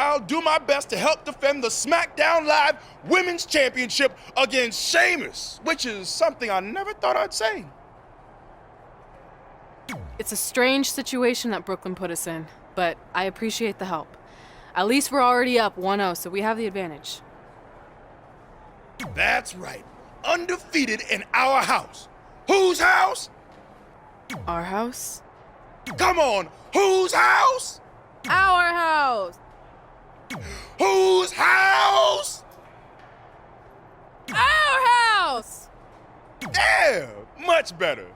I'll do my best to help defend the SmackDown Live Women's Championship against Sheamus, which is something I never thought I'd say. It's a strange situation that Brooklyn put us in, but I appreciate the help. At least we're already up 1-0, so we have the advantage. That's right. Undefeated in our house. Whose house? Our house? Come on, whose house? Our house! Whose house? Our house! Yeah, much better.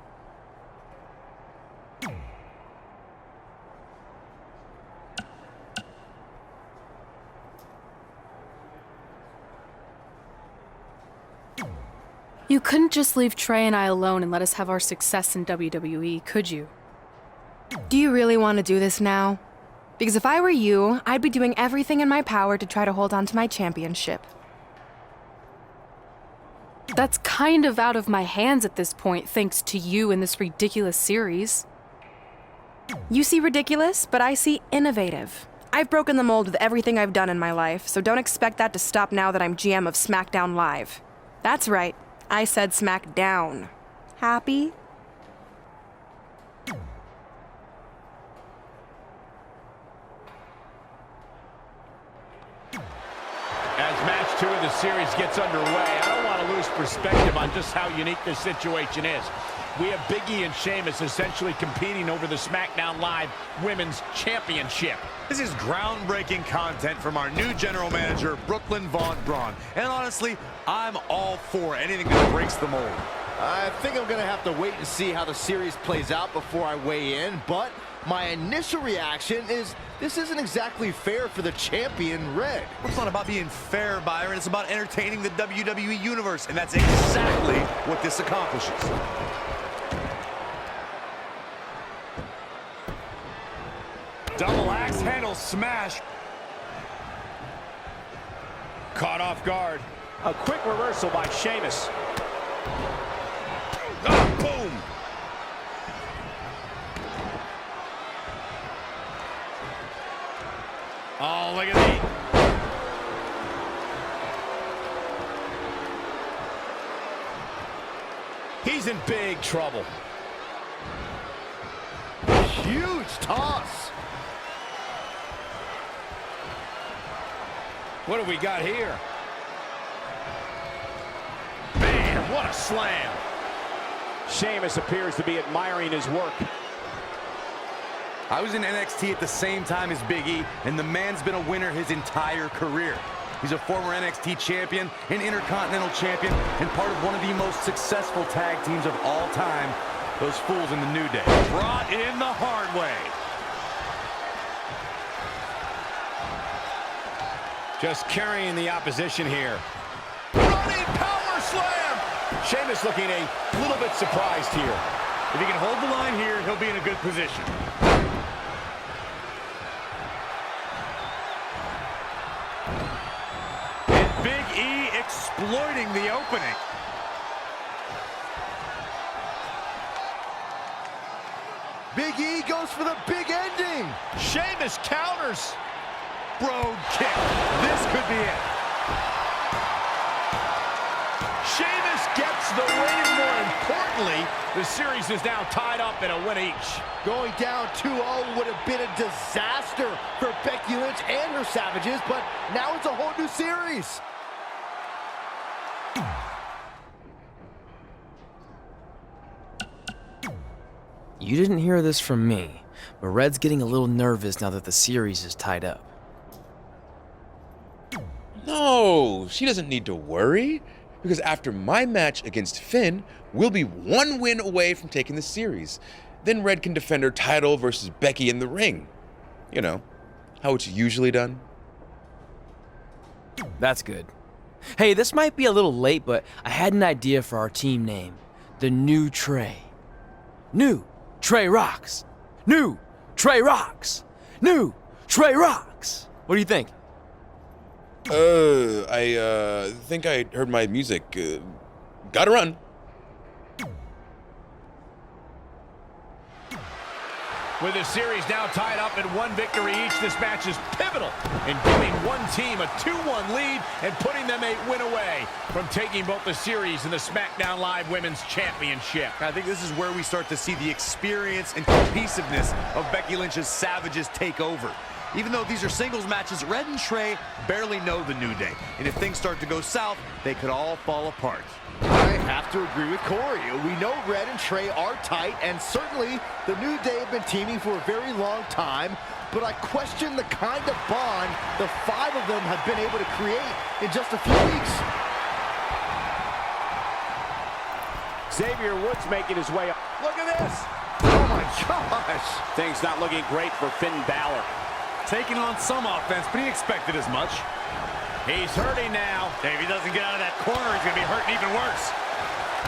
You couldn't just leave Trey and I alone and let us have our success in WWE, could you? Do you really want to do this now? Because if I were you, I'd be doing everything in my power to try to hold on to my championship. That's kind of out of my hands at this point, thanks to you and this ridiculous series. You see ridiculous, but I see innovative. I've broken the mold with everything I've done in my life, so don't expect that to stop now that I'm GM of SmackDown Live. That's right, I said SmackDown. Happy? As match 2 of the series gets underway, I don't want to lose perspective on just how unique this situation is. We have Big E and Sheamus essentially competing over the SmackDown Live Women's Championship. This is groundbreaking content from our new general manager, Brooklyn Von Braun. And honestly, I'm all for anything that breaks the mold. I think I'm going to have to wait and see how the series plays out before I weigh in, but my initial reaction is this isn't exactly fair for the champion, Red. It's not about being fair, Byron. It's about entertaining the WWE Universe, and that's exactly what this accomplishes. Double axe handle smash. Caught off guard. A quick reversal by Sheamus. Oh, boom! Oh, look at that. He's in big trouble. Huge toss. What do we got here? Man, what a slam. Sheamus appears to be admiring his work. I was in NXT at the same time as Big E, and the man's been a winner his entire career. He's a former NXT champion, an Intercontinental champion, and part of one of the most successful tag teams of all time, those fools in the New Day. Brought in the hard way. Just carrying the opposition here. Running power slam! Sheamus looking a little bit surprised here. If he can hold the line here, he'll be in a good position. And Big E exploiting the opening. Big E goes for the big ending. Sheamus counters. Brogue kick. This could be it. Sheamus gets the win, and more importantly, the series is now tied up in a win each. Going down 2-0 would have been a disaster for Becky Lynch and her Savages, but now it's a whole new series. You didn't hear this from me, but Red's getting a little nervous now that the series is tied up. No, she doesn't need to worry, because after my match against Finn, we'll be 1 win away from taking the series. Then Red can defend her title versus Becky in the ring. You know, how it's usually done. That's good. Hey, this might be a little late, but I had an idea for our team name. The New Trey. New Trey Rocks. New Trey Rocks. New Trey Rocks. What do you think? I think I heard my music. Gotta run. With the series now tied up at one victory each, this match is pivotal in giving one team a 2-1 lead and putting them a win away from taking both the series and the SmackDown Live Women's Championship. I think this is where we start to see the experience and cohesiveness of Becky Lynch's Savages take over. Even though these are singles matches, Red and Trey barely know the New Day. And if things start to go south, they could all fall apart. I have to agree with Corey. We know Red and Trey are tight, and certainly the New Day have been teaming for a very long time, but I question the kind of bond the 5 of them have been able to create in just a few weeks. Xavier Woods making his way up. Look at this. Oh my gosh. Things not looking great for Finn Balor. Taking on some offense, but he expected as much. He's hurting now. If he doesn't get out of that corner, he's going to be hurting even worse.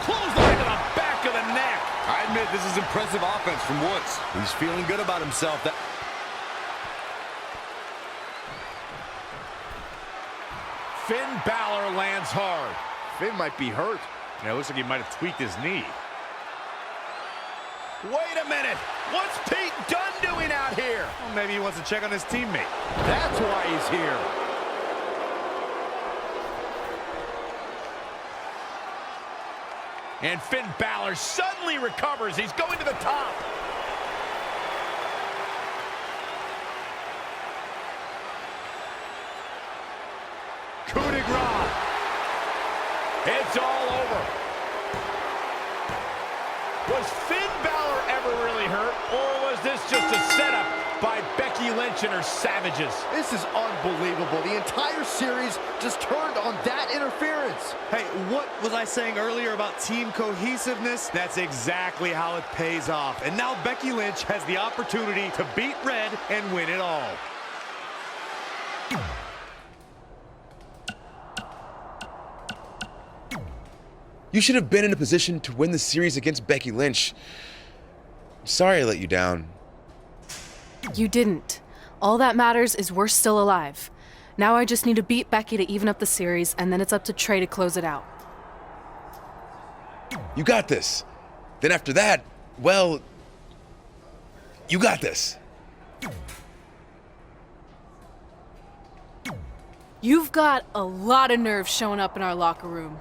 Clothesline to the back of the neck. I admit, this is impressive offense from Woods. He's feeling good about himself. Finn Balor lands hard. Finn might be hurt. Yeah, it looks like he might have tweaked his knee. Wait a minute. What's Pete Dunne doing out here? Well, maybe he wants to check on his teammate. That's why he's here. And Finn Balor suddenly recovers. He's going to the top. Coup de grace. It's all over. Was Finn Balor ever really hurt, or was this just a setup by Becky Lynch and her Savages? This is unbelievable. The entire series just turned on that interference. Hey, what was I saying earlier about team cohesiveness? That's exactly how it pays off. And now Becky Lynch has the opportunity to beat Red and win it all. You should have been in a position to win the series against Becky Lynch. Sorry I let you down. You didn't. All that matters is we're still alive. Now I just need to beat Becky to even up the series, and then it's up to Trey to close it out. You got this. Then after that, well, you got this. You've got a lot of nerve showing up in our locker room.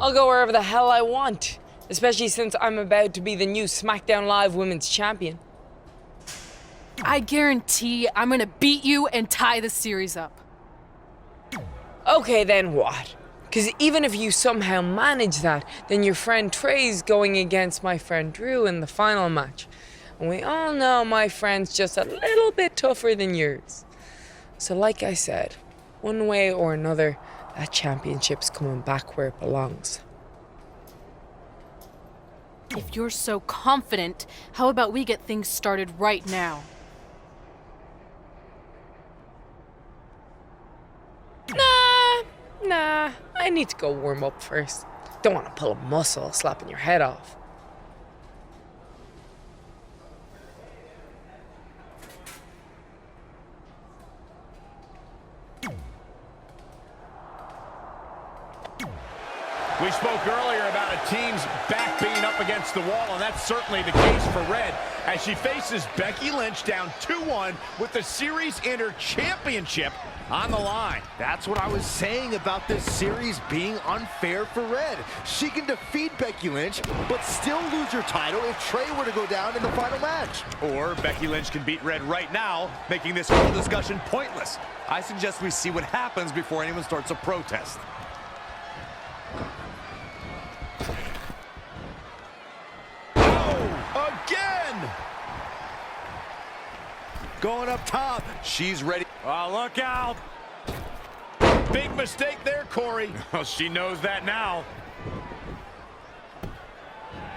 I'll go wherever the hell I want, especially since I'm about to be the new SmackDown Live Women's Champion. I guarantee I'm gonna beat you and tie the series up. Okay, then what? Because even if you somehow manage that, then your friend Trey's going against my friend Drew in the final match. And we all know my friend's just a little bit tougher than yours. So like I said, one way or another, that championship's coming back where it belongs. If you're so confident, how about we get things started right now? Nah, I need to go warm up first. Don't want to pull a muscle slapping your head off. We spoke earlier about a team's back being up against the wall, and that's certainly the case for Red as she faces Becky Lynch down 2-1 with the series and her championship on the line. That's what I was saying about this series being unfair for Red. She can defeat Becky Lynch, but still lose her title if Trey were to go down in the final match. Or Becky Lynch can beat Red right now, making this whole discussion pointless. I suggest we see what happens before anyone starts a protest. Again! Going up top. She's ready. Oh, look out! Big mistake there, Corey. Well, she knows that now.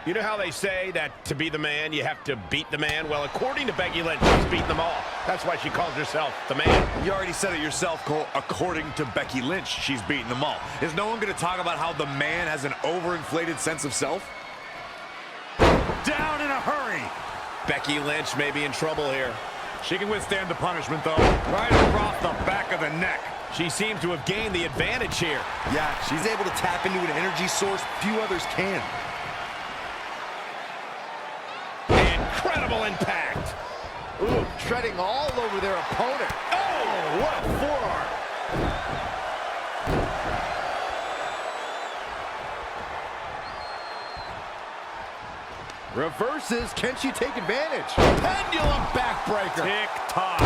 You know how they say that to be the man, you have to beat the man? Well, according to Becky Lynch, she's beaten them all. That's why she calls herself the man. You already said it yourself, Cole. According to Becky Lynch, she's beaten them all. Is no one going to talk about how the man has an overinflated sense of self? Down in a hurry. Becky Lynch may be in trouble here. She can withstand the punishment, though. Right across the back of the neck. She seems to have gained the advantage here. Yeah, she's able to tap into an energy source few others can. Incredible impact. Ooh, treading all over their opponent. Oh, what a forearm. Reverses. Can she take advantage? Pendulum backbreaker. Tick-tock.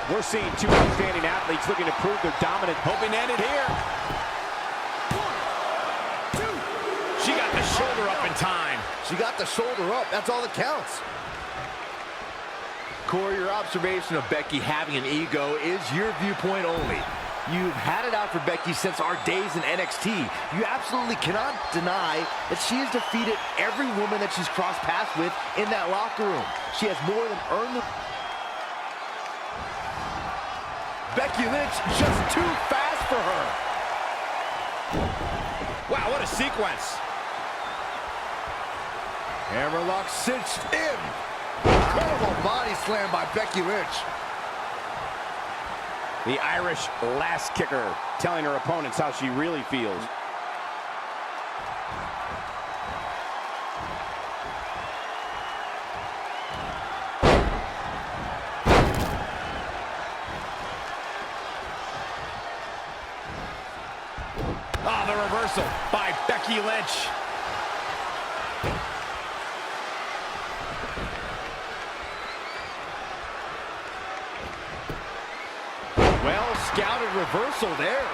We're seeing two outstanding athletes looking to prove their dominance, hoping to end it here. 1, 2. She got the shoulder up in time. She got the shoulder up. That's all that counts. Corey, your observation of Becky having an ego is your viewpoint only. You've had it out for Becky since our days in NXT. You absolutely cannot deny that she has defeated every woman that she's crossed paths with in that locker room. She has more than earned the... Becky Lynch just too fast for her. Wow, what a sequence. Hammerlock cinched in. Incredible body slam by Becky Lynch. The Irish last kicker telling her opponents how she really feels. Oh, the reversal by Becky Lynch. Well scouted reversal there.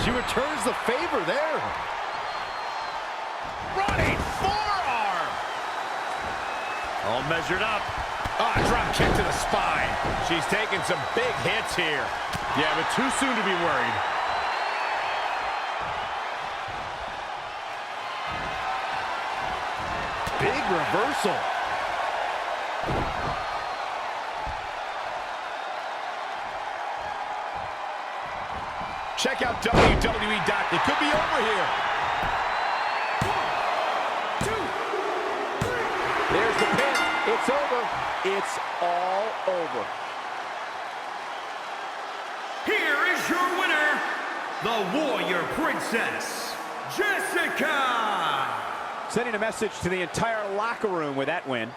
She returns the favor there. Running forearm. All measured up. Drop kick to the spine. She's taking some big hits here. Yeah, but too soon to be worried. Big reversal. Check out WWE. It could be over here. 1, 2, 3. There's the pin. It's over. It's all over. Here is your winner, the Warrior Princess, Jessica! Sending a message to the entire locker room with that win.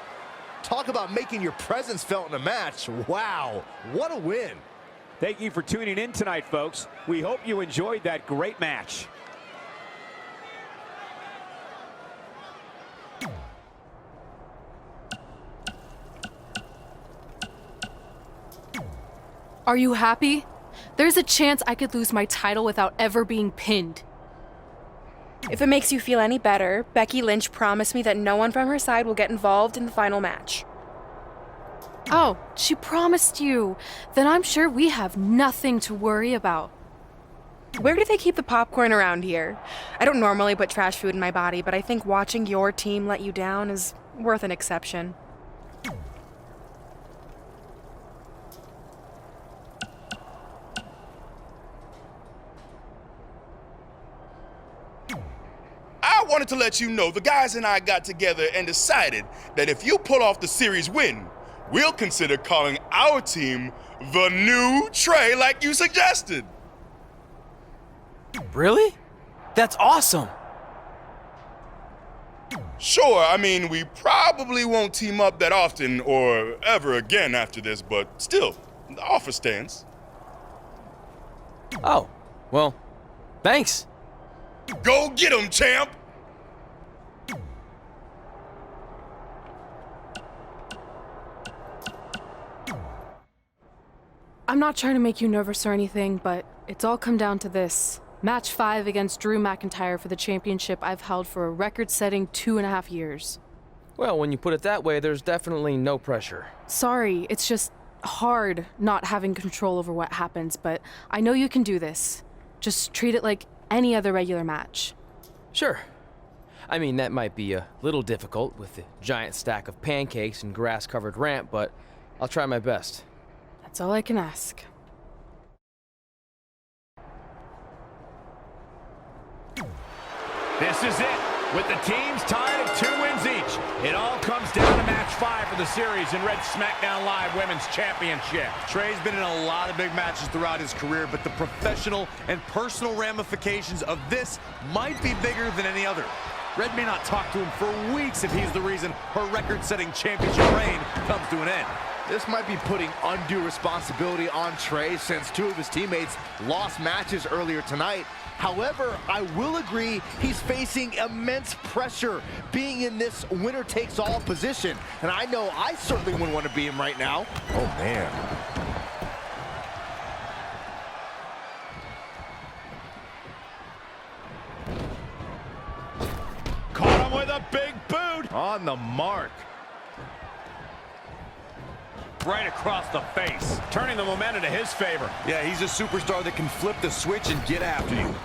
Talk about making your presence felt in a match. Wow, what a win. Thank you for tuning in tonight, folks. We hope you enjoyed that great match. Are you happy? There's a chance I could lose my title without ever being pinned. If it makes you feel any better, Becky Lynch promised me that no one from her side will get involved in the final match. Oh, she promised you. Then I'm sure we have nothing to worry about. Where do they keep the popcorn around here? I don't normally put trash food in my body, but I think watching your team let you down is worth an exception. I wanted to let you know the guys and I got together and decided that if you pull off the series win, we'll consider calling our team the New Trey like you suggested. Really? That's awesome. Sure, I mean, we probably won't team up that often or ever again after this, but still, the offer stands. Oh, well, thanks. Go get 'em, champ! I'm not trying to make you nervous or anything, but it's all come down to this. Match 5 against Drew McIntyre for the championship I've held for a record-setting 2.5 years. Well, when you put it that way, there's definitely no pressure. Sorry, it's just hard not having control over what happens, but I know you can do this. Just treat it like any other regular match. Sure. I mean, that might be a little difficult with the giant stack of pancakes and grass-covered ramp, but I'll try my best. That's all I can ask. This is it, with the teams tied at 2 wins each. It all comes down to match 5 for the series in Red SmackDown Live Women's Championship. Trey's been in a lot of big matches throughout his career, but the professional and personal ramifications of this might be bigger than any other. Red may not talk to him for weeks if he's the reason her record-setting championship reign comes to an end. This might be putting undue responsibility on Trey since 2 of his teammates lost matches earlier tonight. However, I will agree he's facing immense pressure being in this winner-takes-all position. And I know I certainly wouldn't want to be him right now. Oh, man. Caught him with a big boot. On the mark. Right across the face, turning the momentum to his favor. Yeah, he's a superstar that can flip the switch and get after you.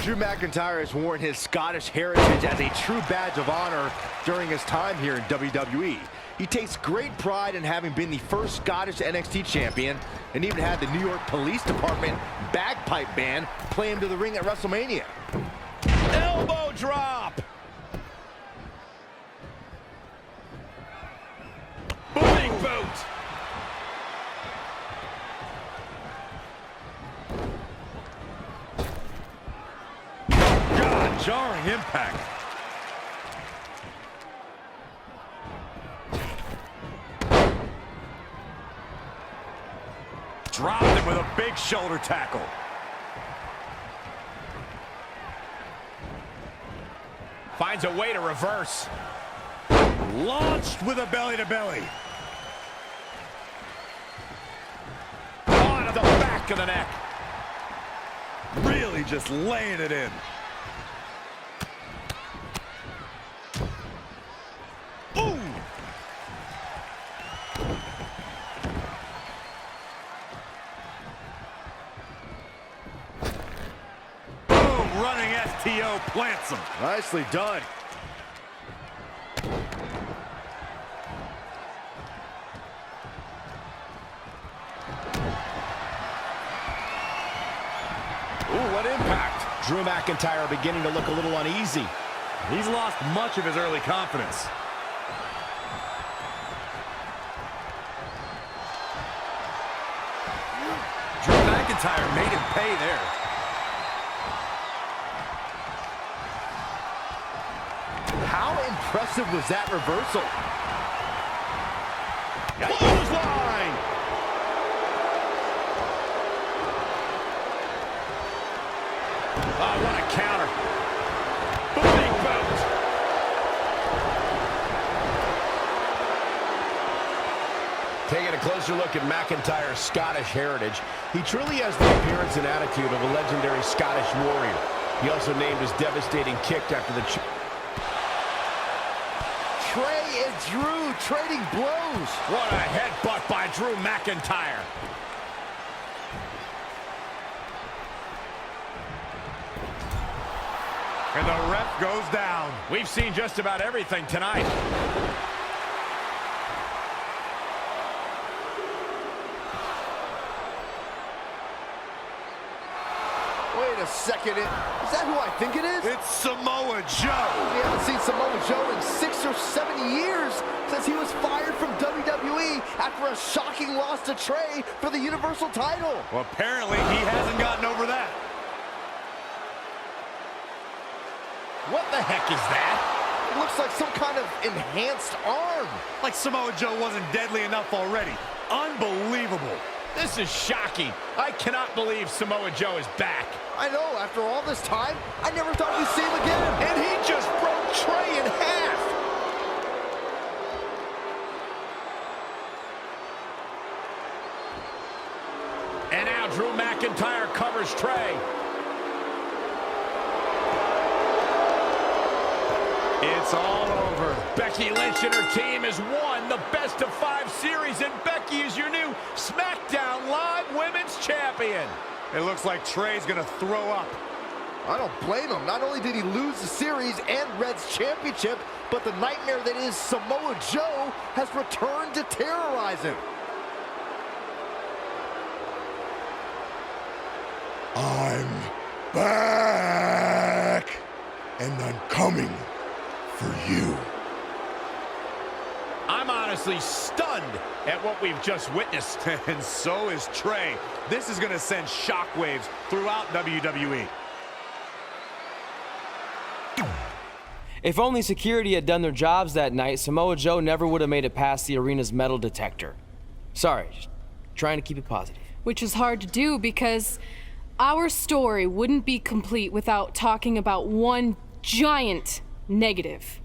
Drew McIntyre has worn his Scottish heritage as a true badge of honor during his time here in WWE. He takes great pride in having been the first Scottish NXT champion and even had the New York Police Department bagpipe band play him to the ring at WrestleMania. Elbow drop. Big boot. God, jarring impact. Dropped him with a big shoulder tackle. Finds a way to reverse. Launched with a belly-to-belly. On to the back of the neck. Really just laying it in. Ooh! Boom! Running STO plants him. Nicely done. Ooh, what impact. Drew McIntyre beginning to look a little uneasy. He's lost much of his early confidence. Drew McIntyre made him pay there. How impressive was that reversal? Clothesline! Oh, what a counter. Big boot. Taking a closer look at McIntyre's Scottish heritage, he truly has the appearance and attitude of a legendary Scottish warrior. He also named his devastating kick after the... Trey and Drew trading blows. What a headbutt by Drew McIntyre. And the ref goes down. We've seen just about everything tonight. Wait a second. Is that who I think it is? It's Samoa Joe. We haven't seen Samoa Joe in 6 or 7 years since he was fired from WWE after a shocking loss to Trey for the Universal title. Well, apparently he hasn't gotten over that. What the heck is that? It looks like some kind of enhanced arm. Like Samoa Joe wasn't deadly enough already. Unbelievable. This is shocking. I cannot believe Samoa Joe is back. I know, after all this time, I never thought we'd see him again. And he just broke Trey in half. And now Drew McIntyre covers Trey. It's all over. Becky Lynch and her team has won the Best of 5 series, and Becky is your new SmackDown Live Women's Champion. It looks like Trey's gonna throw up. I don't blame him. Not only did he lose the series and Red's championship, but the nightmare that is Samoa Joe has returned to terrorize him. I'm back, and I'm coming for you. I'm honestly stunned at what we've just witnessed. And so is Trey. This is going to send shockwaves throughout WWE. If only security had done their jobs that night, Samoa Joe never would have made it past the arena's metal detector. Sorry, just trying to keep it positive. Which is hard to do because our story wouldn't be complete without talking about one giant negative.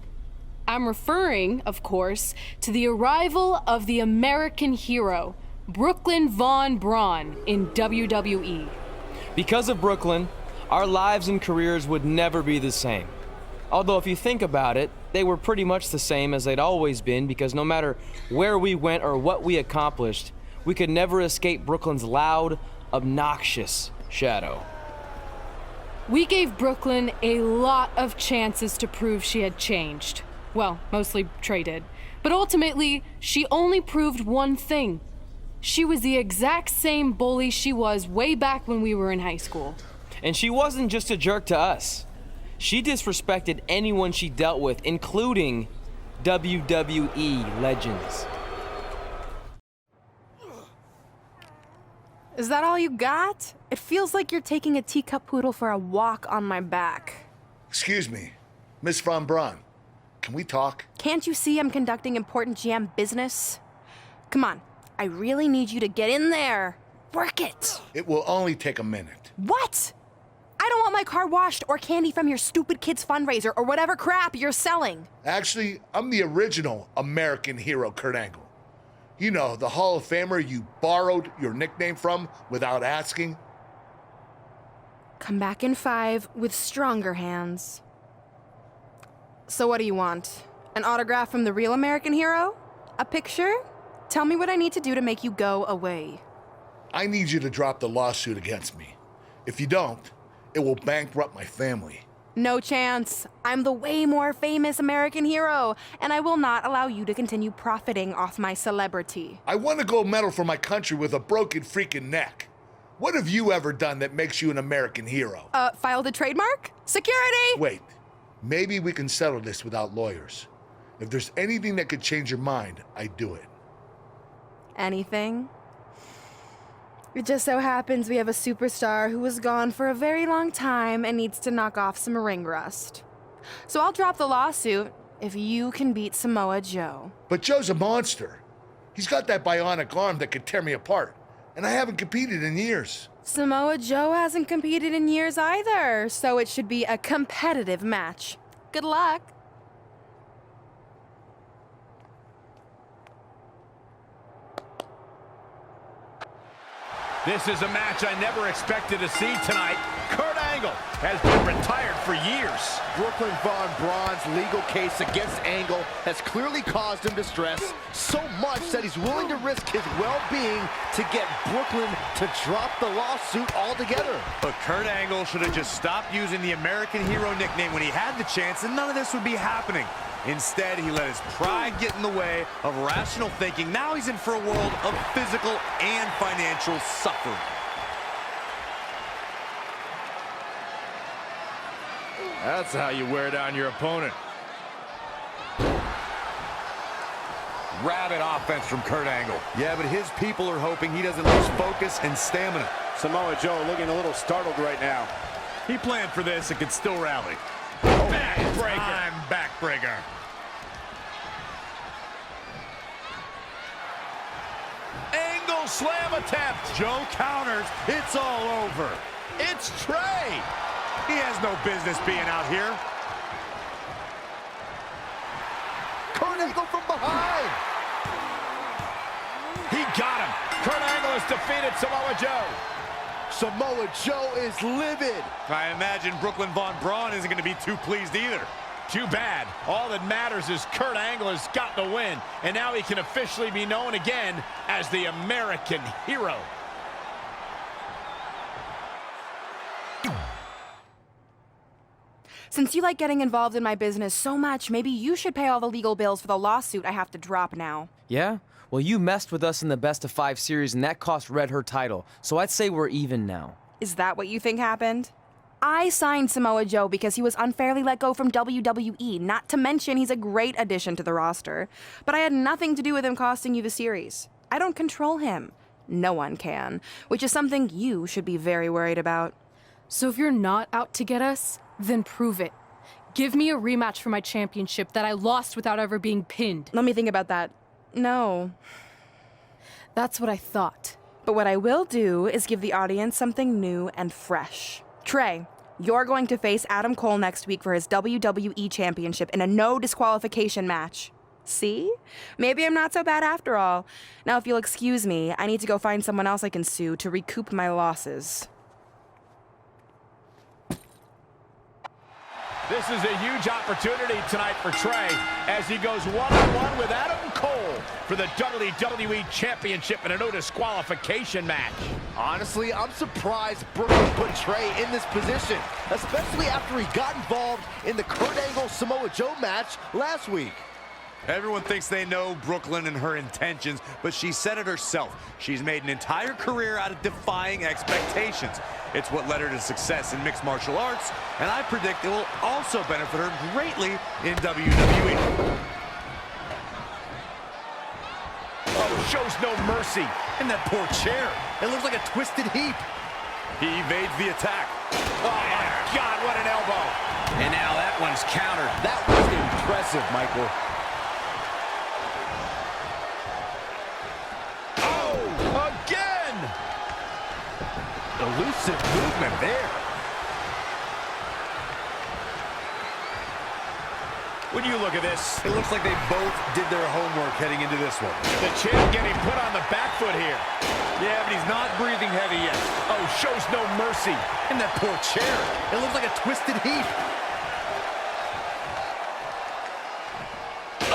I'm referring, of course, to the arrival of the American hero, Brooklyn Von Braun, in WWE. Because of Brooklyn, our lives and careers would never be the same. Although if you think about it, they were pretty much the same as they'd always been, because no matter where we went or what we accomplished, we could never escape Brooklyn's loud, obnoxious shadow. We gave Brooklyn a lot of chances to prove she had changed. Well, mostly Trey did. But ultimately, she only proved one thing. She was the exact same bully she was way back when we were in high school. And she wasn't just a jerk to us. She disrespected anyone she dealt with, including WWE legends. Is that all you got? It feels like you're taking a teacup poodle for a walk on my back. Excuse me, Miss Von Braun. Can we talk? Can't you see I'm conducting important GM business? Come on, I really need you to get in there. Work it. It will only take a minute. What? I don't want my car washed or candy from your stupid kids fundraiser or whatever crap you're selling. Actually, I'm the original American hero, Kurt Angle. You know, the Hall of Famer you borrowed your nickname from without asking. Come back in 5 with stronger hands. So what do you want? An autograph from the real American hero? A picture? Tell me what I need to do to make you go away. I need you to drop the lawsuit against me. If you don't, it will bankrupt my family. No chance. I'm the way more famous American hero, and I will not allow you to continue profiting off my celebrity. I won a gold medal for my country with a broken freaking neck. What have you ever done that makes you an American hero? Filed a trademark? Security! Wait, maybe we can settle this without lawyers. If there's anything that could change your mind, I'd do it. Anything? It just so happens we have a superstar who was gone for a very long time and needs to knock off some ring rust. So I'll drop the lawsuit if you can beat Samoa Joe. But Joe's a monster. He's got that bionic arm that could tear me apart, and I haven't competed in years. Samoa Joe hasn't competed in years either, so it should be a competitive match. Good luck. This is a match I never expected to see tonight. Kurt Angle has been retired for years. Brooklyn Von Braun's legal case against Angle has clearly caused him distress, so much that he's willing to risk his well-being to get Brooklyn to drop the lawsuit altogether. But Kurt Angle should have just stopped using the American hero nickname when he had the chance, and none of this would be happening. Instead, he let his pride get in the way of rational thinking. Now he's in for a world of physical and financial suffering. That's how you wear down your opponent. Rabid offense from Kurt Angle. Yeah, but his people are hoping he doesn't lose focus and stamina. Samoa Joe looking a little startled right now. He planned for this and could still rally. Backbreaker. Backbreaker. Angle slam attempt. Joe counters. It's all over. It's Trey. He has no business being out here. Kurt Angle from behind. He got him. Kurt Angle has defeated Samoa Joe. Samoa Joe is livid. I imagine Brooklyn Von Braun isn't going to be too pleased either. Too bad. All that matters is Kurt Angle has got the win, and now he can officially be known again as the American hero. Since you like getting involved in my business so much, maybe you should pay all the legal bills for the lawsuit I have to drop now. Yeah? Well, you messed with us in the Best of 5 series, and that cost Red her title, so I'd say we're even now. Is that what you think happened? I signed Samoa Joe because he was unfairly let go from WWE, not to mention he's a great addition to the roster. But I had nothing to do with him costing you the series. I don't control him. No one can, which is something you should be very worried about. So if you're not out to get us, then prove it. Give me a rematch for my championship that I lost without ever being pinned. Let me think about that. No. That's what I thought. But what I will do is give the audience something new and fresh. Trey, you're going to face Adam Cole next week for his WWE Championship in a no disqualification match. See? Maybe I'm not so bad after all. Now, if you'll excuse me, I need to go find someone else I can sue to recoup my losses. This is a huge opportunity tonight for Trey as he goes one-on-one with Adam Cole for the WWE Championship in a no disqualification match. Honestly, I'm surprised Brooklyn put Trey in this position, especially after he got involved in the Kurt Angle Samoa Joe match last week. Everyone thinks they know Brooklyn and her intentions, but she said it herself. She's made an entire career out of defying expectations. It's what led her to success in mixed martial arts, and I predict it will also benefit her greatly in WWE. Oh, shows no mercy. And that poor chair, it looks like a twisted heap. He evades the attack. Oh, my God, what an elbow. And now that one's countered. That was impressive, Michael. Again! Elusive movement there. When you look at this, It looks like they both did their homework heading into this one. the champ getting put on the back foot here. Yeah, but he's not breathing heavy yet. Oh, shows no mercy. And that poor chair, it looks like a twisted heap.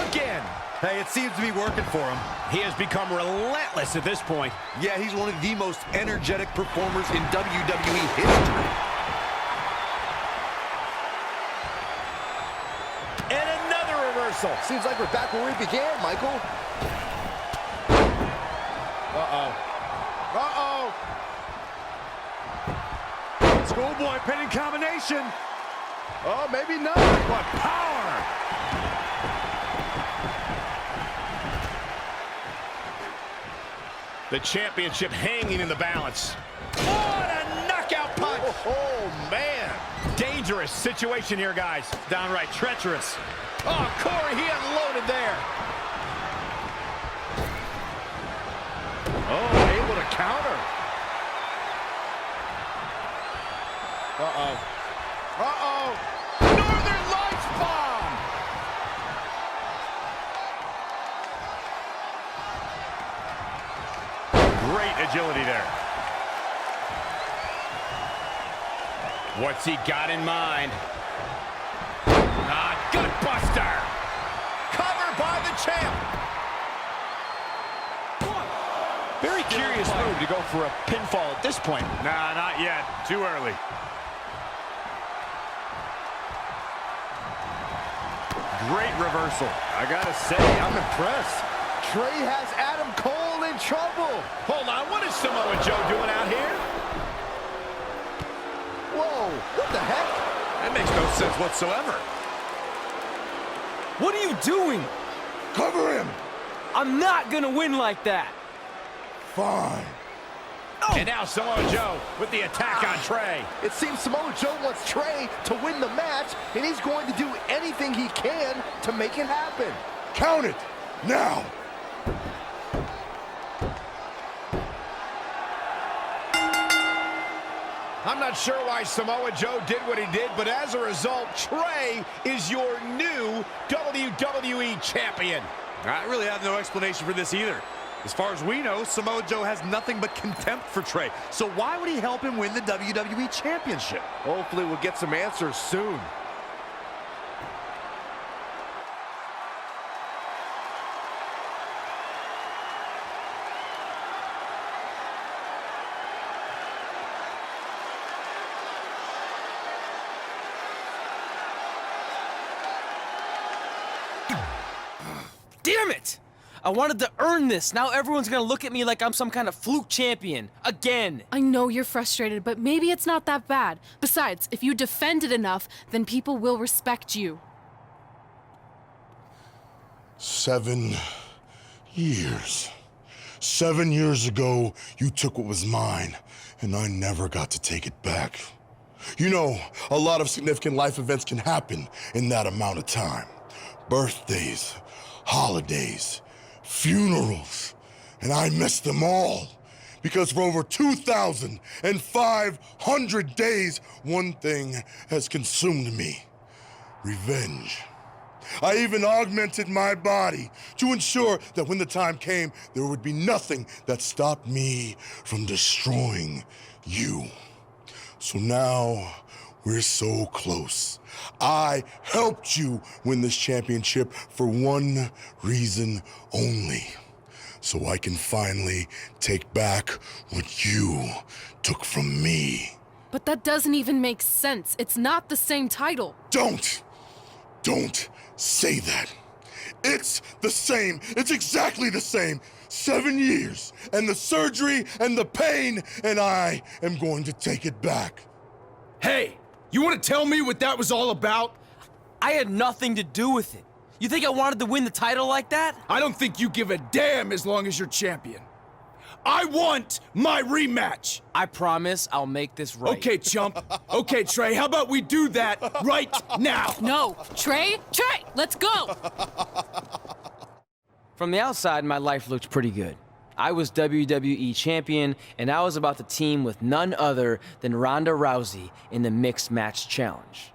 Again. Hey, it seems to be working for him. He has become relentless at this point. Yeah, he's one of the most energetic performers in WWE history. And another reversal. Seems like we're back where we began, Michael. Uh-oh. Schoolboy pinning combination. Oh, maybe not. What power! The championship hanging in the balance. What a knockout punch! Oh, man. Dangerous situation here, guys. Downright treacherous. Oh, Corey, he unloaded there. Oh, able to counter. Northern Lights bomb! Great agility there. What's he got in mind? Gutbuster! Cover by the champ! Very curious move to go for a pinfall at this point. Nah, not yet. Too early. Great reversal. I gotta say, I'm impressed. Trey has Adam Cole in trouble. Hold on, what is Samoa Joe doing out here? Whoa, what the heck? That makes no sense whatsoever. What are you doing? Cover him! I'm not gonna win like that. Fine. And now Samoa Joe with the attack on Trey. It seems Samoa Joe wants Trey to win the match, and he's going to do anything he can to make it happen. Count it! Now! I'm not sure why Samoa Joe did what he did, but as a result, Trey is your new WWE Champion. I really have no explanation for this either. As far as we know, Samoa Joe has nothing but contempt for Trey. So why would he help him win the WWE Championship? Hopefully we'll get some answers soon. Damn it! I wanted to earn this. Now everyone's gonna look at me like I'm some kind of fluke champion. Again. I know you're frustrated, but maybe it's not that bad. Besides, if you defend it enough, then people will respect you. 7 years. 7 years ago, you took what was mine, and I never got to take it back. You know, a lot of significant life events can happen in that amount of time. Birthdays, holidays, funerals, and I missed them all. Because for over 2,500 days, one thing has consumed me: revenge. I even augmented my body to ensure that when the time came, there would be nothing that stopped me from destroying you. So now, we're so close. I helped you win this championship for one reason only: so I can finally take back what you took from me. But that doesn't even make sense. It's not the same title. Don't say that. It's the same. It's exactly the same. 7 years, and the surgery, and the pain, and I am going to take it back. Hey, you want to tell me what that was all about? I had nothing to do with it. You think I wanted to win the title like that? I don't think you give a damn as long as you're champion. I want my rematch. I promise I'll make this right. Okay, chump. Okay, Trey, how about we do that right now? No, Trey, let's go. From the outside, my life looked pretty good. I was WWE champion, and I was about to team with none other than Ronda Rousey in the Mixed Match Challenge.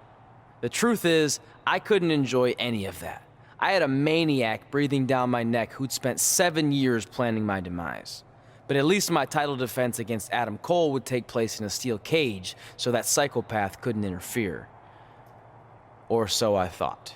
The truth is, I couldn't enjoy any of that. I had a maniac breathing down my neck who'd spent 7 years planning my demise. But at least my title defense against Adam Cole would take place in a steel cage, so that psychopath couldn't interfere. Or so I thought.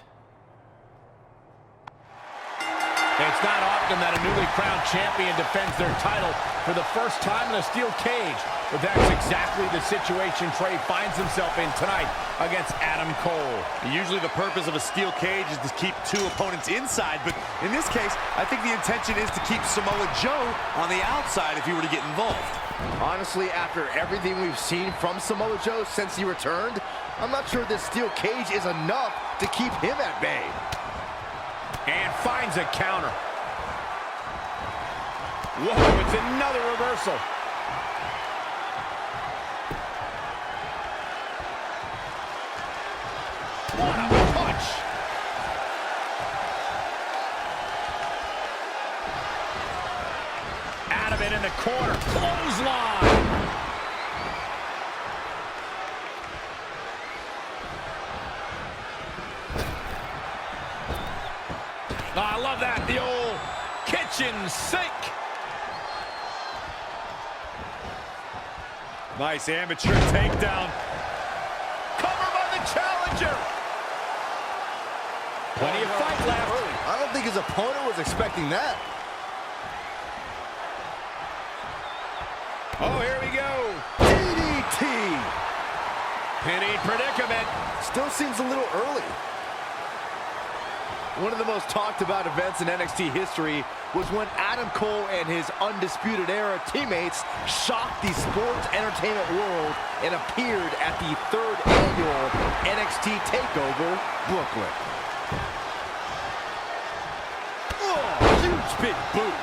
It's not often that a newly crowned champion defends their title for the first time in a steel cage, but that's exactly the situation Trey finds himself in tonight against Adam Cole. Usually the purpose of a steel cage is to keep two opponents inside, but in this case, I think the intention is to keep Samoa Joe on the outside if he were to get involved. Honestly, after everything we've seen from Samoa Joe since he returned, I'm not sure this steel cage is enough to keep him at bay. And finds a counter. Whoa, it's another reversal. What a punch! Out of it in the corner. Clothesline! Oh, I love that, the old kitchen sink. Nice amateur takedown. Cover by the challenger. Plenty of fight left. I don't think his opponent was expecting that. Oh, here we go. DDT. Penny predicament. Still seems a little early. One of the most talked about events in NXT history was when Adam Cole and his Undisputed Era teammates shocked the sports entertainment world and appeared at the 3rd annual NXT TakeOver Brooklyn. Oh, huge big boot.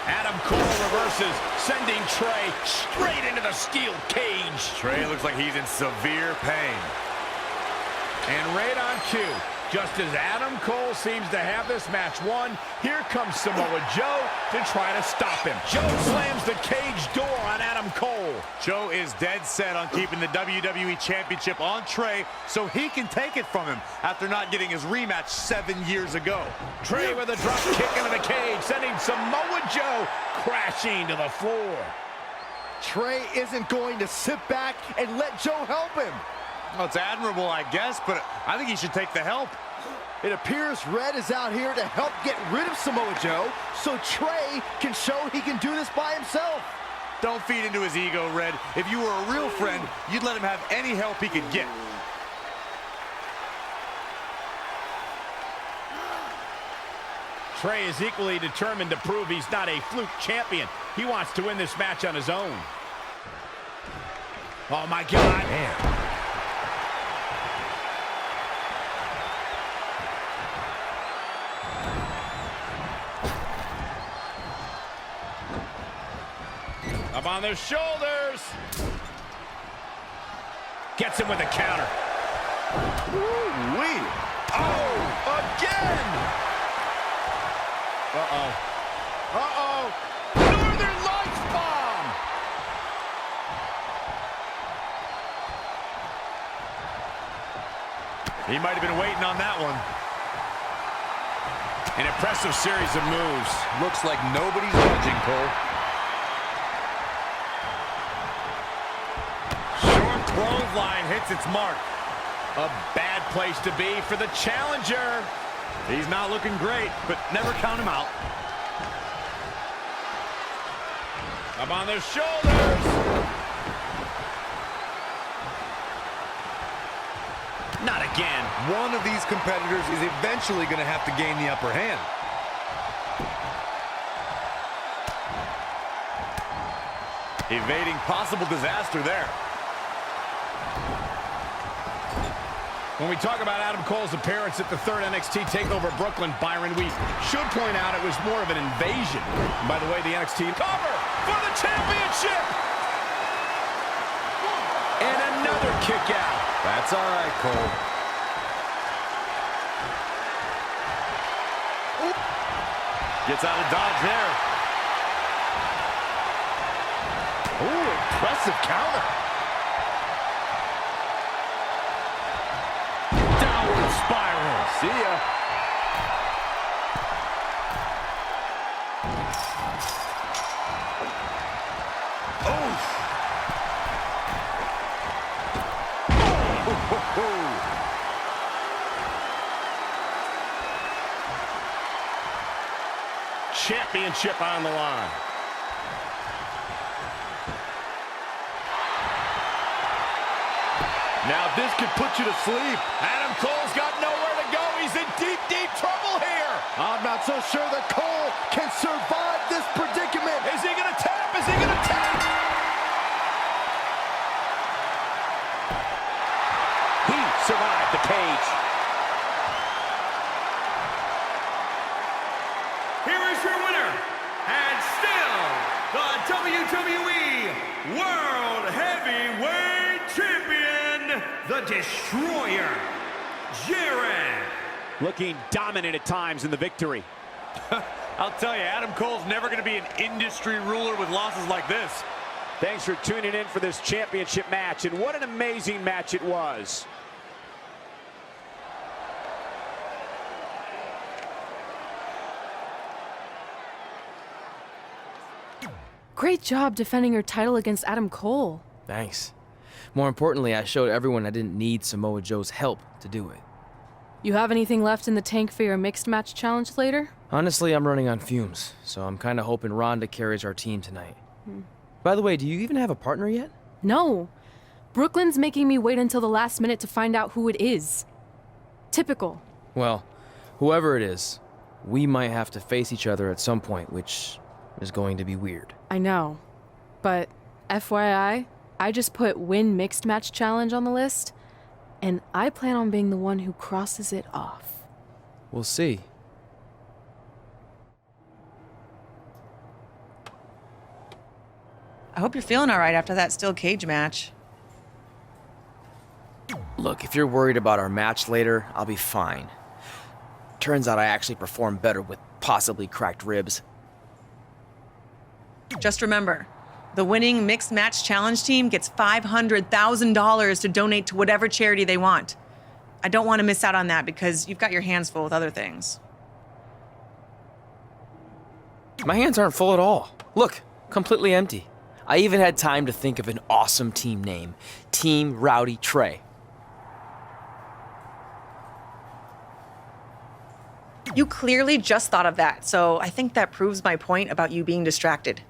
Adam Cole reverses, sending Trey straight into the steel cage. Trey looks like he's in severe pain. And right on cue, just as Adam Cole seems to have this match won, here comes Samoa Joe to try to stop him. Joe slams the cage door on Adam Cole. Joe is dead set on keeping the WWE Championship on Trey so he can take it from him after not getting his rematch 7 years ago. Trey with a drop kick into the cage, sending Samoa Joe crashing to the floor. Trey isn't going to sit back and let Joe help him. Well, it's admirable, I guess, but I think he should take the help. It appears Red is out here to help get rid of Samoa Joe so Trey can show he can do this by himself. Don't feed into his ego, Red. If you were a real friend, you'd let him have any help he could get. Trey is equally determined to prove he's not a fluke champion. He wants to win this match on his own. Oh my God. Man. Up on their shoulders. Gets him with a counter. Ooh-wee. Oh, again. Uh-oh. Uh-oh. Northern Lights bomb. He might have been waiting on that one. An impressive series of moves. Looks like nobody's budging, Cole. Short clothesline hits its mark. A bad place to be for the challenger. He's not looking great, but never count him out. Up on their shoulders. Not again. One of these competitors is eventually going to have to gain the upper hand. Evading possible disaster there. When we talk about Adam Cole's appearance at the third NXT TakeOver Brooklyn, Byron, we should point out it was more of an invasion. And by the way, the NXT cover for the championship. And another kick out. That's all right, Cole. Gets out of dodge there. Ooh, impressive counter. Downward spiral. See ya. Championship on the line. Now this could put you to sleep. Adam Cole's got nowhere to go. He's in deep, deep trouble here. I'm not so sure that Cole can survive this predicament. Is he going to tap? Is he going to tap? He survived the cage. Here is your winner, and still the WWE World Heavyweight Champion, the Destroyer, Jared. Looking dominant at times in the victory. I'll tell you, Adam Cole's never going to be an industry ruler with losses like this. Thanks for tuning in for this championship match, and what an amazing match it was. Great job defending your title against Adam Cole. Thanks. More importantly, I showed everyone I didn't need Samoa Joe's help to do it. You have anything left in the tank for your mixed match challenge later? Honestly, I'm running on fumes, so I'm kind of hoping Rhonda carries our team tonight. By the way, do you even have a partner yet? No. Brooklyn's making me wait until the last minute to find out who it is. Typical. Well, whoever it is, we might have to face each other at some point, which is going to be weird. I know. But FYI, I just put win mixed match challenge on the list, and I plan on being the one who crosses it off. We'll see. I hope you're feeling all right after that steel cage match. Look, if you're worried about our match later, I'll be fine. Turns out I actually performed better with possibly cracked ribs. Just remember, the winning mixed match challenge team gets $500,000 to donate to whatever charity they want. I don't want to miss out on that because you've got your hands full with other things. My hands aren't full at all. Look, completely empty. I even had time to think of an awesome team name. Team Rowdy Trey. You clearly just thought of that, so I think that proves my point about you being distracted.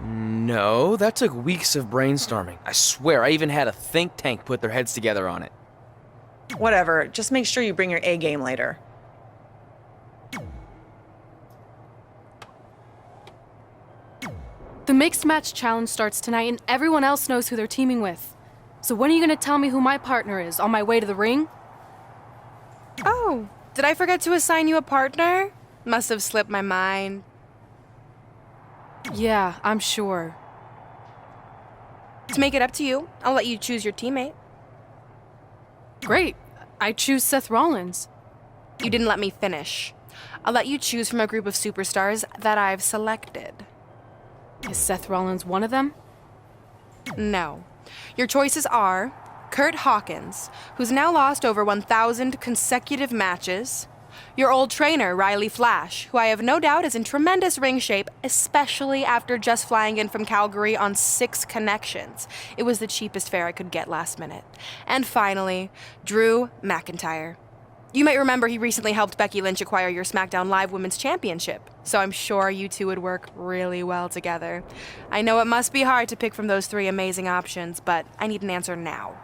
No, that took weeks of brainstorming. I swear, I even had a think tank put their heads together on it. Whatever, just make sure you bring your A game later. mixed match challenge starts tonight and everyone else knows who they're teaming with. So when are you gonna tell me who my partner is on my way to the ring? Oh, did I forget to assign you a partner? Must have slipped my mind. Yeah, I'm sure. To make it up to you, I'll let you choose your teammate. Great. I choose Seth Rollins. You didn't let me finish. I'll let you choose from a group of superstars that I've selected. Is Seth Rollins one of them? No. Your choices are Kurt Hawkins, who's now lost over 1,000 consecutive matches, your old trainer, Riley Flash, who I have no doubt is in tremendous ring shape, especially after just flying in from Calgary on 6 connections. It was the cheapest fare I could get last minute. And finally, Drew McIntyre. You might remember he recently helped Becky Lynch acquire your SmackDown Live Women's Championship, so I'm sure you two would work really well together. I know it must be hard to pick from those 3 amazing options, but I need an answer now.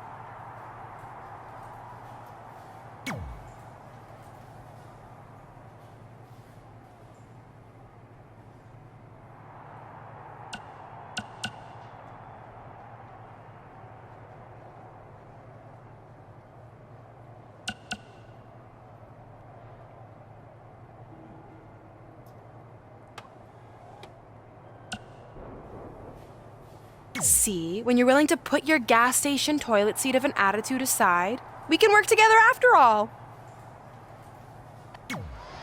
See, when you're willing to put your gas station toilet seat of an attitude aside, we can work together after all.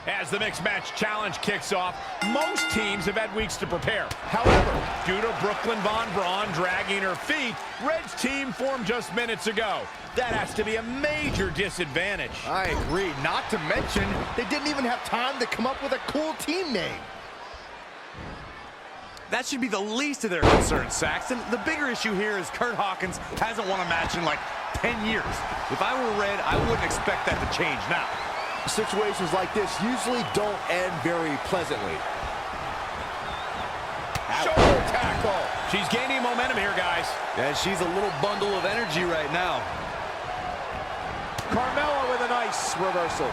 As the mixed match challenge kicks off, most teams have had weeks to prepare. However, due to Brooklyn Von Braun dragging her feet, Red's team formed just minutes ago. That has to be a major disadvantage. I agree. Not to mention, they didn't even have time to come up with a cool team name. That should be the least of their concerns, Saxton. The bigger issue here is Kurt Hawkins hasn't won a match in like 10 years. If I were Red, I wouldn't expect that to change now. Situations like this usually don't end very pleasantly. Shoulder tackle. She's gaining momentum here, guys. And she's a little bundle of energy right now. Carmella with a nice reversal.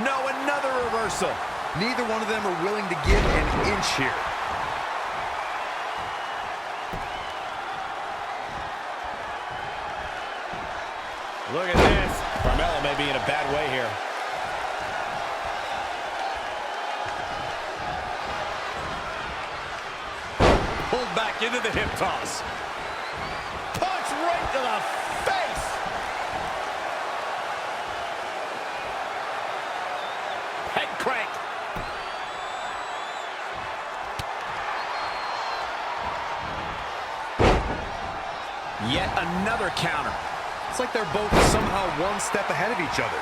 No, another reversal. Neither one of them are willing to give an inch here. Look at this. Carmella may be in a bad way here. Pulled back into the hip toss. Punch right to the face. Head crank. Yet another counter. It's like they're both somehow one step ahead of each other.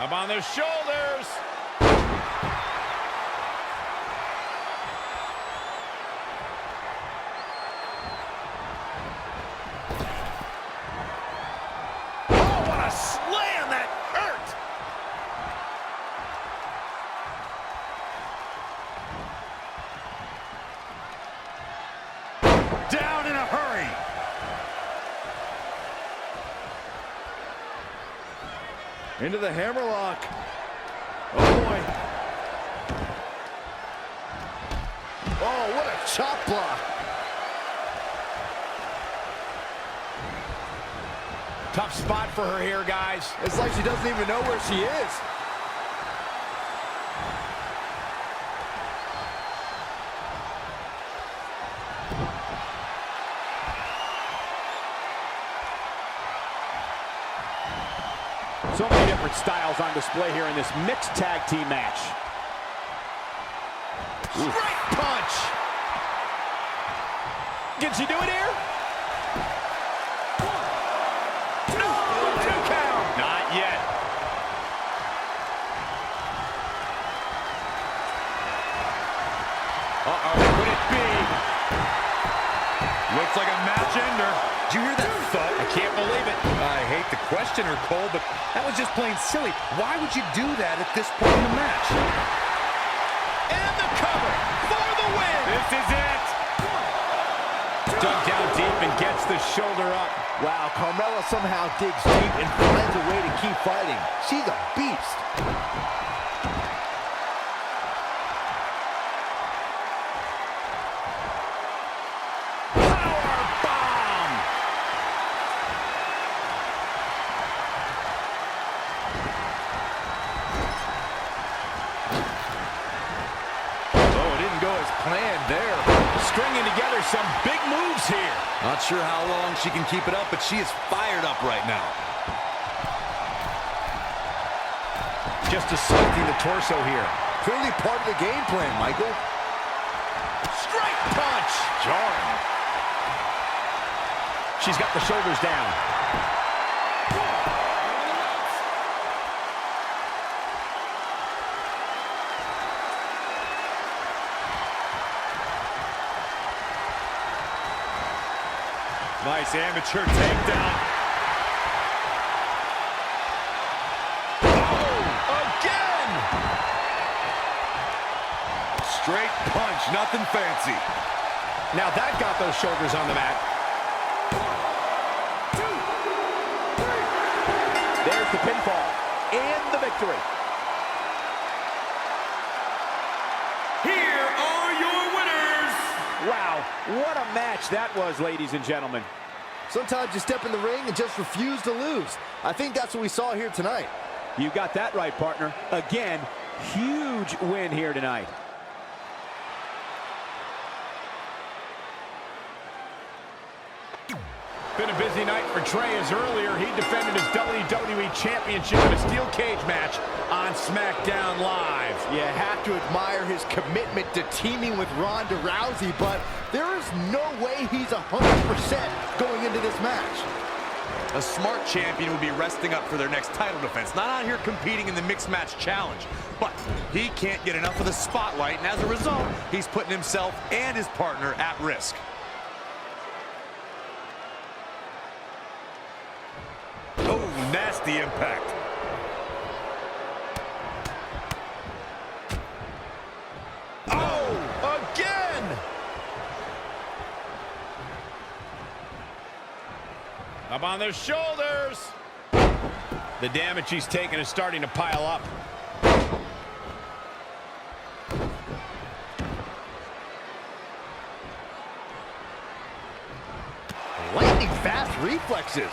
Up on their shoulders. Oh, what a slam! That hurt! Down in a hurry. Into the hammerlock. Oh, boy. Oh, what a chop block. Tough spot for her here, guys. It's like she doesn't even know where she is. So many different styles on display here in this mixed tag team match. Straight punch. Can she do it here? No, 2 count. Not yet. Uh-oh, could it be? Looks like a match ender. Did you hear that thud? I can't believe it. I hate to question her, Cole, but that was just plain silly. Why would you do that at this point in the match? And the cover for the win. This is it. Dug down deep and gets the shoulder up. Wow, Carmella somehow digs deep and finds a way to keep fighting. She's a beast. for some big moves here. Not sure how long she can keep it up, but she is fired up right now. Just assaulting the torso here. Clearly part of the game plan, Michael. Straight punch. Jarring. She's got the shoulders down. Nice amateur takedown. Oh, again! Straight punch, nothing fancy. Now that got those shoulders on the mat. 1, 2, 3. There's the pinfall and the victory. Here are your winners. Wow, what a match that was, ladies and gentlemen. Sometimes you step in the ring and just refuse to lose. I think that's what we saw here tonight. You got that right, partner. Again, huge win here tonight. Been a busy night for Trey, as earlier he defended his WWE Championship in a steel cage match on SmackDown Live. You have to admire his commitment to teaming with Ronda Rousey, but there is no way he's 100% going into this match. A smart champion would be resting up for their next title defense, not out here competing in the mixed match challenge. But he can't get enough of the spotlight, and as a result, he's putting himself and his partner at risk. Oh, nasty impact. Oh, again! Up on their shoulders. The damage he's taken is starting to pile up. Lightning fast reflexes.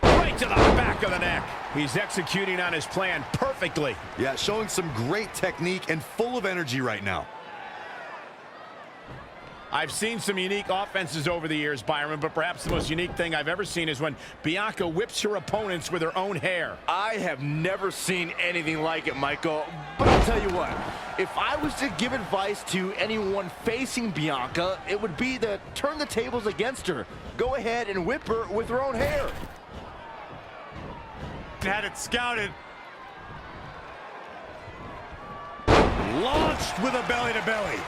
Right to the back of the neck. He's executing on his plan perfectly. Yeah, showing some great technique and full of energy right now. I've seen some unique offenses over the years, Byron, but perhaps the most unique thing I've ever seen is when Bianca whips her opponents with her own hair. I have never seen anything like it, Michael. But I'll tell you what, if I was to give advice to anyone facing Bianca, it would be to turn the tables against her. Go ahead and whip her with her own hair. Had it scouted. Launched with a belly-to-belly.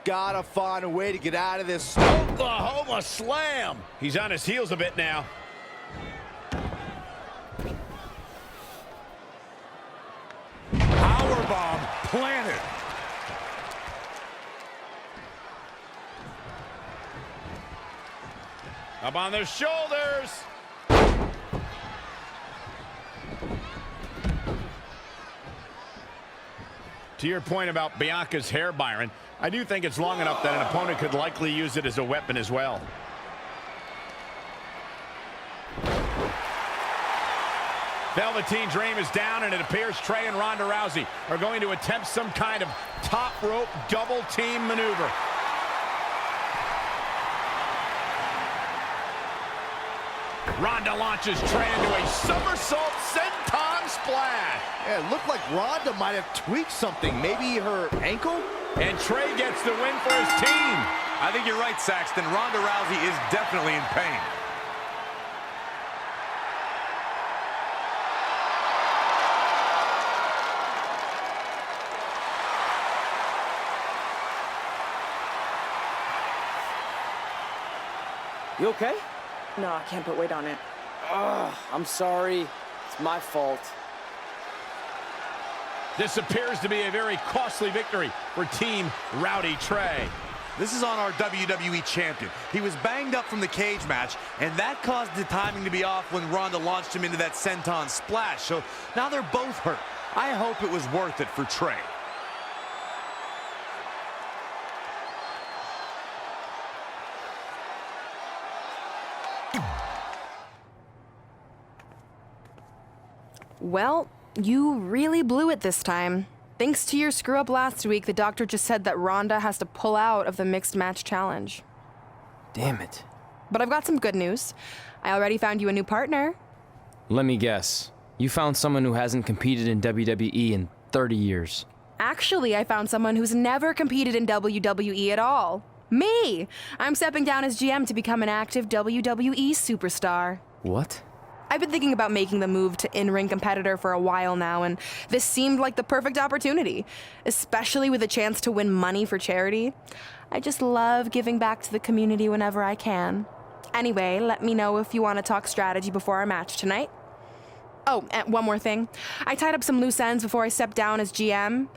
Gotta find a way to get out of this. Oklahoma slam. He's on his heels a bit now. Powerbomb planted. Up on their shoulders. To your point about Bianca's hair, Byron, I do think it's long enough that an opponent could likely use it as a weapon as well. Velveteen Dream is down, and it appears Trey and Ronda Rousey are going to attempt some kind of top rope double team maneuver. Ronda launches Trey into a somersault senton splash. Yeah, it looked like Ronda might have tweaked something. Maybe her ankle? And Trey gets the win for his team. I think you're right, Saxton. Ronda Rousey is definitely in pain. You okay? No, I can't put weight on it. Ugh, I'm sorry. It's my fault. This appears to be a very costly victory for Team Rowdy Trey. This is on our WWE champion. He was banged up from the cage match, and that caused the timing to be off when Ronda launched him into that senton splash. So now they're both hurt. I hope it was worth it for Trey. Well, you really blew it this time. Thanks to your screw-up last week, the doctor just said that Ronda has to pull out of the mixed match challenge. Damn it. But I've got some good news. I already found you a new partner. Let me guess. You found someone who hasn't competed in WWE in 30 years. Actually, I found someone who's never competed in WWE at all. Me! I'm stepping down as GM to become an active WWE superstar. What? I've been thinking about making the move to in-ring competitor for a while now, and this seemed like the perfect opportunity, especially with a chance to win money for charity. I just love giving back to the community whenever I can. Anyway, let me know if you want to talk strategy before our match tonight. Oh, and one more thing. I tied up some loose ends before I stepped down as GM.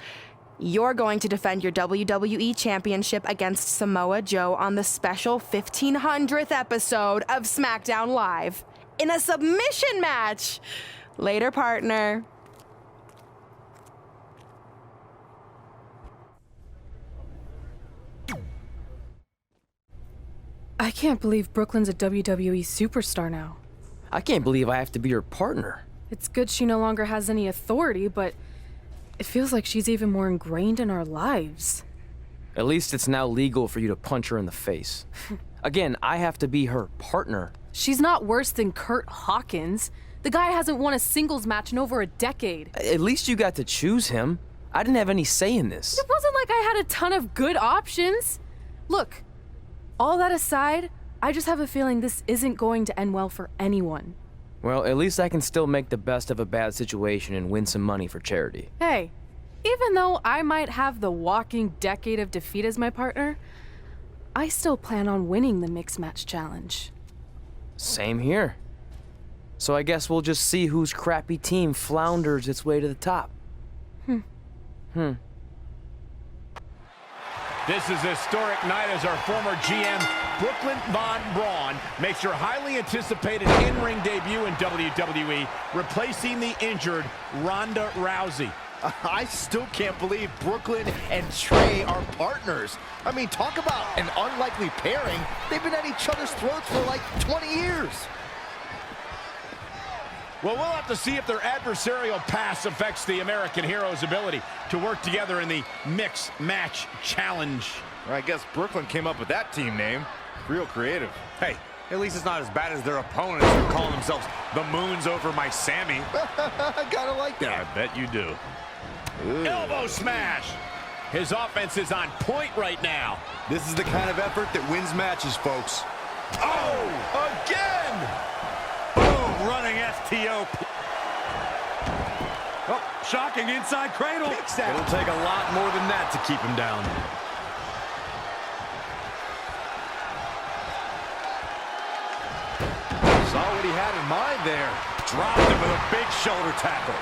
You're going to defend your WWE Championship against Samoa Joe on the special 1500th episode of SmackDown Live in a submission match. Later, partner. I can't believe Brooklyn's a WWE superstar now. I can't believe I have to be her partner. It's good she no longer has any authority, but it feels like she's even more ingrained in our lives. At least it's now legal for you to punch her in the face. Again, I have to be her partner. She's not worse than Kurt Hawkins. The guy hasn't won a singles match in over a decade. At least you got to choose him. I didn't have any say in this. It wasn't like I had a ton of good options. Look, all that aside, I just have a feeling this isn't going to end well for anyone. Well, at least I can still make the best of a bad situation and win some money for charity. Hey, even though I might have the walking decade of defeat as my partner, I still plan on winning the mixed match challenge. Same here. So I guess we'll just see whose crappy team flounders its way to the top. This is a historic night as our former GM, Brooklyn Von Braun, makes her highly anticipated in-ring debut in WWE, replacing the injured Ronda Rousey. I still can't believe Brooklyn and Trey are partners. I mean, talk about an unlikely pairing. They've been at each other's throats for like 20 years. Well, we'll have to see if their adversarial past affects the American Hero's ability to work together in the Mixed Match Challenge. I guess Brooklyn came up with that team name. Real creative. Hey, at least it's not as bad as their opponents who call themselves the Moons over my Sammy. I gotta like that. I bet you do. Ooh. Elbow smash. His offense is on point right now. This is the kind of effort that wins matches, folks. Oh, again! Boom, running STO. Oh, shocking inside cradle. It'll take a lot more than that to keep him down. Saw what he had in mind there. Dropped him with a big shoulder tackle.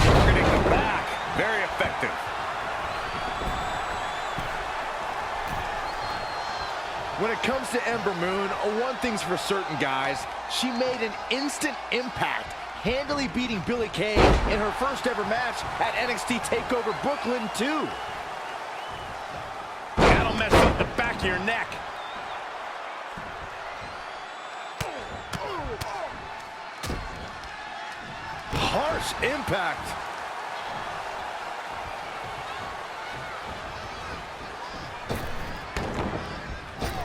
Targeting the back. Very effective. When it comes to Ember Moon, one thing's for certain, guys. She made an instant impact, handily beating Billie Kay in her first ever match at NXT TakeOver Brooklyn 2. That'll mess up the back of your neck. Harsh impact.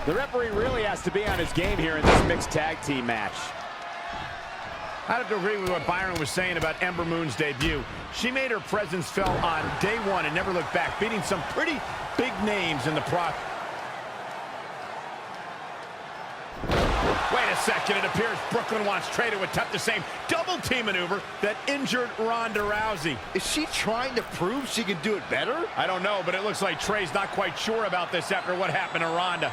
The referee really has to be on his game here in this mixed tag team match. I have to agree with what Byron was saying about Ember Moon's debut. She made her presence felt on day one and never looked back, beating some pretty big names in the Wait a second, it appears Brooklyn wants Trey to attempt the same double team maneuver that injured Ronda Rousey. Is she trying to prove she can do it better? I don't know, but it looks like Trey's not quite sure about this after what happened to Ronda.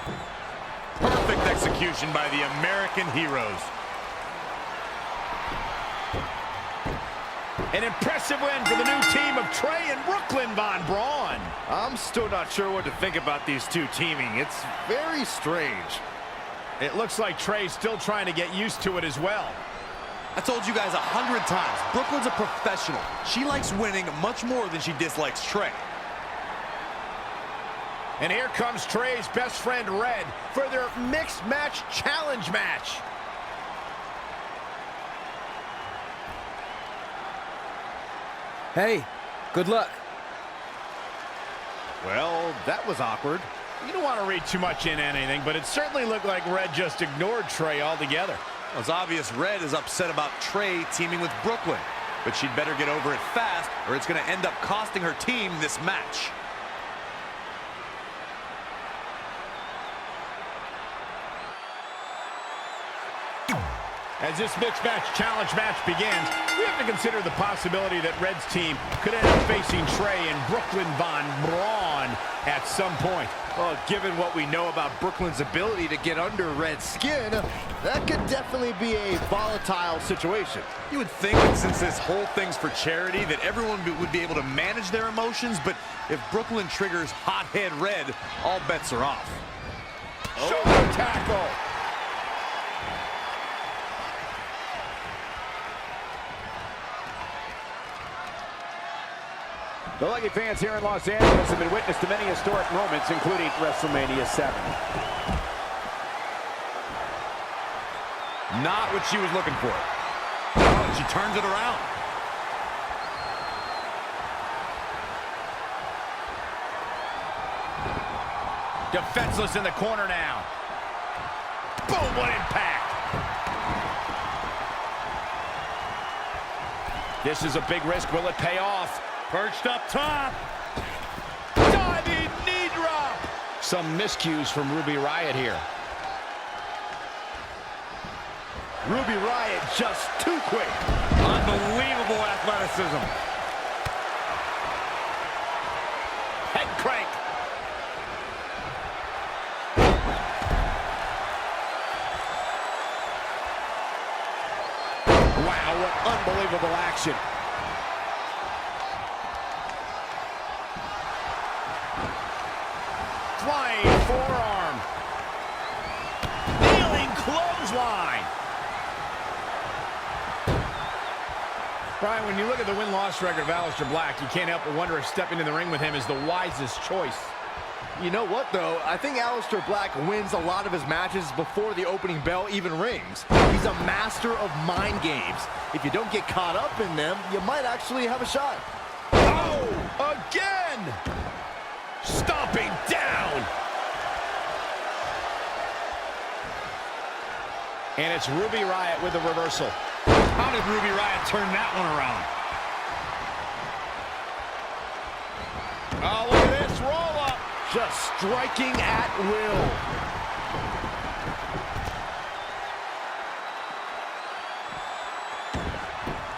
Perfect execution by the American Heroes. An impressive win for the new team of Trey and Brooklyn Von Braun. I'm still not sure what to think about these two teaming. It's very strange. It looks like Trey's still trying to get used to it as well. I told you guys 100 times, Brooklyn's a professional. She likes winning much more than she dislikes Trey. And here comes Trey's best friend, Red, for their mixed match challenge match. Hey, good luck. Well, that was awkward. You don't want to read too much into anything, but it certainly looked like Red just ignored Trey altogether. Well, it's obvious Red is upset about Trey teaming with Brooklyn, but she'd better get over it fast or it's going to end up costing her team this match. As this mixed match challenge match begins, we have to consider the possibility that Red's team could end up facing Trey and Brooklyn Von Braun at some point. Well, given what we know about Brooklyn's ability to get under Red's skin, that could definitely be a volatile situation. You would think that since this whole thing's for charity that everyone would be able to manage their emotions, but if Brooklyn triggers hothead Red, all bets are off. Shoulder tackle. The lucky fans here in Los Angeles have been witness to many historic moments, including WrestleMania 7. Not what she was looking for. Oh, she turns it around. Defenseless in the corner now. Boom, what impact. This is a big risk. Will it pay off? Perched up top. Diving knee drop. Some miscues from Ruby Riott here. Ruby Riott just too quick. Unbelievable athleticism. Head crank. Wow, what unbelievable action. Flying forearm. Kneeling clothesline. Brian, when you look at the win-loss record of Aleister Black, you can't help but wonder if stepping in the ring with him is the wisest choice. You know what, though? I think Aleister Black wins a lot of his matches before the opening bell even rings. He's a master of mind games. If you don't get caught up in them, you might actually have a shot. Oh, again! Stomping down! And it's Ruby Riott with the reversal. How did Ruby Riott turn that one around? Oh, look at this roll up. Just striking at will.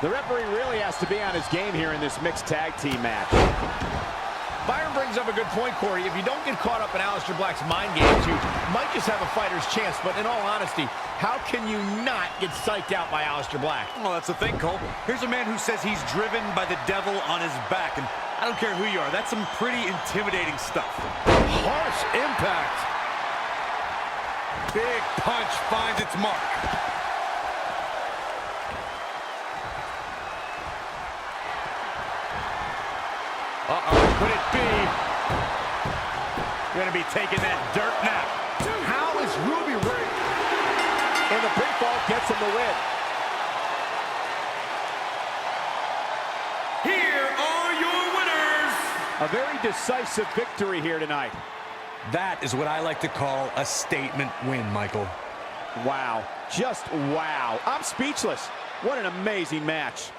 The referee really has to be on his game here in this mixed tag team match. Byron brings up a good point, Corey. If you don't get caught up in Aleister Black's mind games, you might just have a fighter's chance. But in all honesty, how can you not get psyched out by Aleister Black? Well, that's the thing, Cole. Here's a man who says he's driven by the devil on his back. And I don't care who you are. That's some pretty intimidating stuff. Harsh impact. Big punch finds its mark. Uh-oh, could it be? Gonna be taking that dirt nap. How is Ruby Riott? And the pinfall gets him the win. Here are your winners! A very decisive victory here tonight. That is what I like to call a statement win, Michael. Wow, just wow. I'm speechless. What an amazing match.